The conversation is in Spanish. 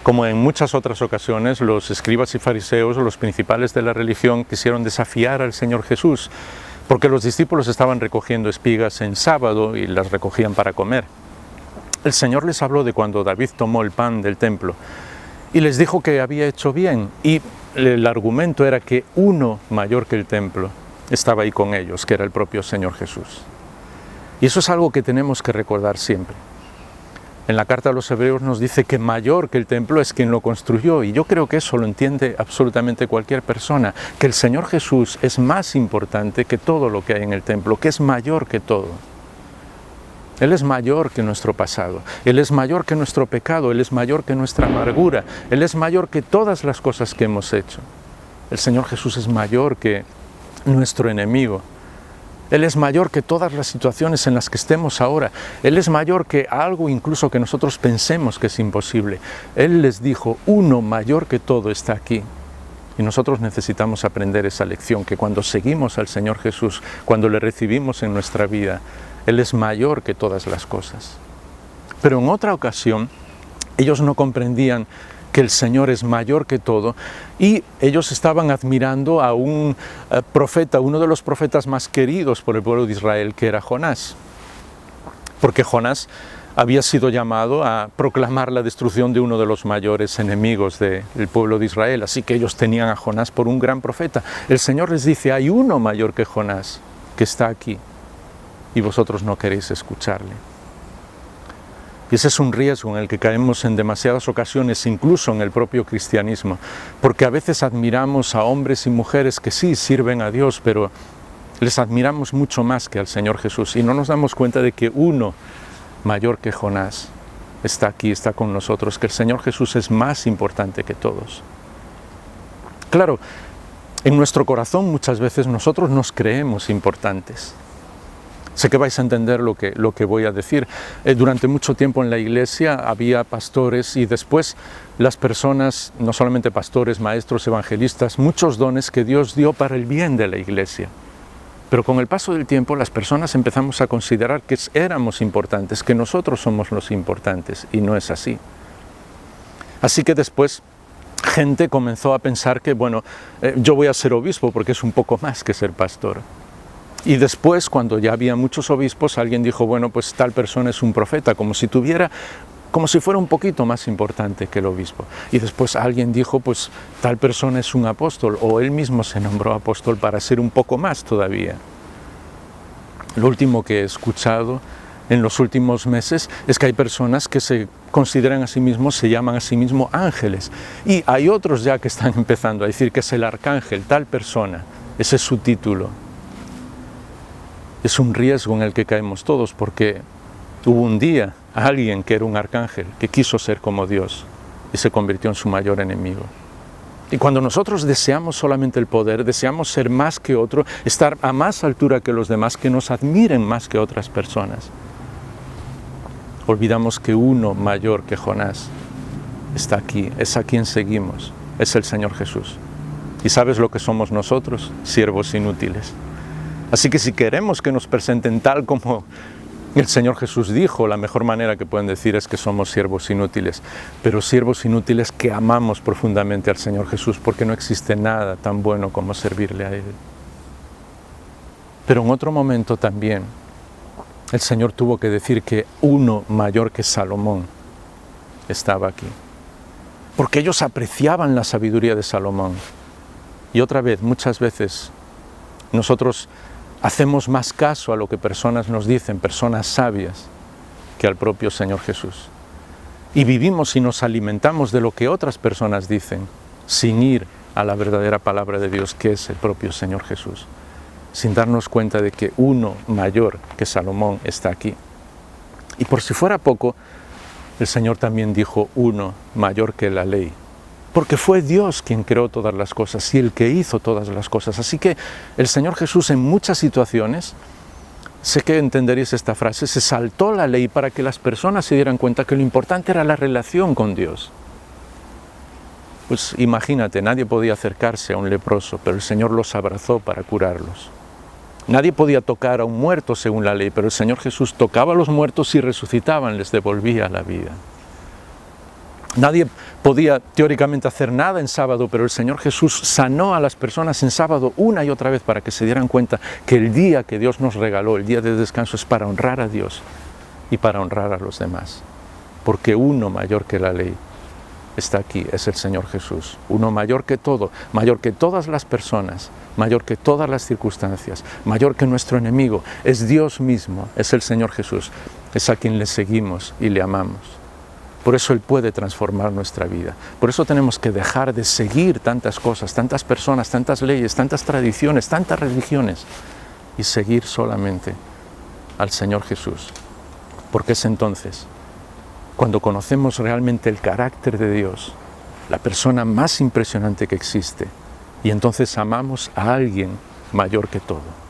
Como en muchas otras ocasiones, los escribas y fariseos, los principales de la religión, quisieron desafiar al Señor Jesús, porque los discípulos estaban recogiendo espigas en sábado y las recogían para comer. El Señor les habló de cuando David tomó el pan del templo y les dijo que había hecho bien, y el argumento era que uno mayor que el templo estaba ahí con ellos, que era el propio Señor Jesús. Y eso es algo que tenemos que recordar siempre. En la carta a los Hebreos nos dice que mayor que el templo es quien lo construyó, y yo creo que eso lo entiende absolutamente cualquier persona, que el Señor Jesús es más importante que todo lo que hay en el templo, que es mayor que todo. Él es mayor que nuestro pasado, Él es mayor que nuestro pecado, Él es mayor que nuestra amargura, Él es mayor que todas las cosas que hemos hecho. El Señor Jesús es mayor que nuestro enemigo. Él es mayor que todas las situaciones en las que estemos ahora. Él es mayor que algo incluso que nosotros pensemos que es imposible. Él les dijo, uno mayor que todo está aquí. Y nosotros necesitamos aprender esa lección, que cuando seguimos al Señor Jesús, cuando le recibimos en nuestra vida, Él es mayor que todas las cosas. Pero en otra ocasión, ellos no comprendían que el Señor es mayor que todo, y ellos estaban admirando a un profeta, uno de los profetas más queridos por el pueblo de Israel, que era Jonás. Porque Jonás había sido llamado a proclamar la destrucción de uno de los mayores enemigos del pueblo de Israel, así que ellos tenían a Jonás por un gran profeta. El Señor les dice, hay uno mayor que Jonás, que está aquí, y vosotros no queréis escucharle. Y ese es un riesgo en el que caemos en demasiadas ocasiones, incluso en el propio cristianismo, porque a veces admiramos a hombres y mujeres que sí sirven a Dios, pero les admiramos mucho más que al Señor Jesús, y no nos damos cuenta de que uno mayor que Jonás está aquí, está con nosotros, que el Señor Jesús es más importante que todos. Claro, en nuestro corazón muchas veces nosotros nos creemos importantes. Sé que vais a entender lo que voy a decir. Durante mucho tiempo en la iglesia había pastores, y después las personas, no solamente pastores, maestros, evangelistas, muchos dones que Dios dio para el bien de la iglesia. Pero con el paso del tiempo las personas empezamos a considerar que éramos importantes, que nosotros somos los importantes, y no es así. Así que después gente comenzó a pensar que, bueno, yo voy a ser obispo porque es un poco más que ser pastor. Y después, cuando ya había muchos obispos, alguien dijo, bueno, pues tal persona es un profeta, como si fuera un poquito más importante que el obispo. Y después alguien dijo, pues tal persona es un apóstol, o él mismo se nombró apóstol para ser un poco más todavía. Lo último que he escuchado en los últimos meses es que hay personas que se consideran a sí mismos, se llaman a sí mismos ángeles. Y hay otros ya que están empezando a decir que es el arcángel, tal persona, ese es su título. Es un riesgo en el que caemos todos, porque hubo un día alguien que era un arcángel, que quiso ser como Dios y se convirtió en su mayor enemigo. Y cuando nosotros deseamos solamente el poder, deseamos ser más que otro, estar a más altura que los demás, que nos admiren más que otras personas, olvidamos que uno mayor que Jonás está aquí, es a quien seguimos, es el Señor Jesús. ¿Y sabes lo que somos nosotros? Siervos inútiles. Así que si queremos que nos presenten tal como el Señor Jesús dijo, la mejor manera que pueden decir es que somos siervos inútiles, pero siervos inútiles que amamos profundamente al Señor Jesús, porque no existe nada tan bueno como servirle a Él. Pero en otro momento también el Señor tuvo que decir que uno mayor que Salomón estaba aquí, porque ellos apreciaban la sabiduría de Salomón. Y otra vez, muchas veces nosotros hacemos más caso a lo que personas nos dicen, personas sabias, que al propio Señor Jesús. Y vivimos y nos alimentamos de lo que otras personas dicen, sin ir a la verdadera palabra de Dios, que es el propio Señor Jesús, sin darnos cuenta de que uno mayor que Salomón está aquí. Y por si fuera poco, el Señor también dijo uno mayor que la ley, porque fue Dios quien creó todas las cosas y el que hizo todas las cosas. Así que el Señor Jesús en muchas situaciones, sé que entenderéis esta frase, se saltó la ley para que las personas se dieran cuenta que lo importante era la relación con Dios. Pues imagínate, nadie podía acercarse a un leproso, pero el Señor los abrazó para curarlos. Nadie podía tocar a un muerto según la ley, pero el Señor Jesús tocaba a los muertos y resucitaban, les devolvía la vida. Nadie podía teóricamente hacer nada en sábado, pero el Señor Jesús sanó a las personas en sábado una y otra vez para que se dieran cuenta que el día que Dios nos regaló, el día de descanso, es para honrar a Dios y para honrar a los demás. Porque uno mayor que la ley está aquí, es el Señor Jesús. Uno mayor que todo, mayor que todas las personas, mayor que todas las circunstancias, mayor que nuestro enemigo. Es Dios mismo, es el Señor Jesús. Es a quien le seguimos y le amamos. Por eso Él puede transformar nuestra vida. Por eso tenemos que dejar de seguir tantas cosas, tantas personas, tantas leyes, tantas tradiciones, tantas religiones y seguir solamente al Señor Jesús. Porque es entonces cuando conocemos realmente el carácter de Dios, la persona más impresionante que existe, y entonces amamos a alguien mayor que todo.